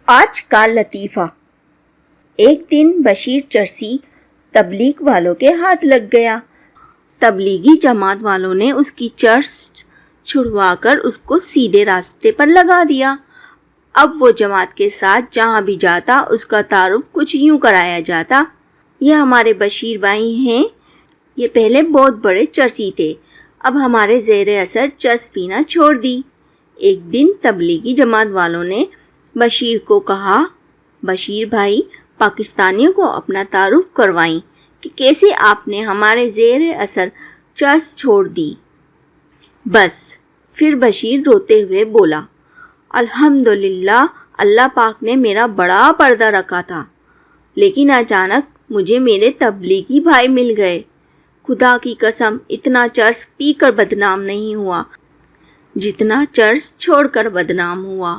آج کا لطیفہ۔ ایک دن بشیر چرسی تبلیغ والوں کے ہاتھ لگ گیا۔ تبلیغی جماعت والوں نے اس کی چرس چھڑوا کر اس کو سیدھے راستے پر لگا دیا۔ اب وہ جماعت کے ساتھ جہاں بھی جاتا اس کا تعارف کچھ یوں کرایا جاتا: یہ ہمارے بشیر بھائی ہیں، یہ پہلے بہت بڑے چرسی تھے، اب ہمارے زیر اثر چرس پینا چھوڑ دی۔ ایک دن تبلیغی جماعت والوں نے بشیر کو کہا: بشیر بھائی، پاکستانیوں کو اپنا تعارف کروائیں کہ کیسے آپ نے ہمارے زیر اثر چرس چھوڑ دی۔ بس پھر بشیر روتے ہوئے بولا: الحمدللہ، اللہ پاک نے میرا بڑا پردہ رکھا تھا، لیکن اچانک مجھے میرے تبلیغی بھائی مل گئے۔ خدا کی قسم، اتنا چرس پی کر بدنام نہیں ہوا جتنا چرس چھوڑ کر بدنام ہوا۔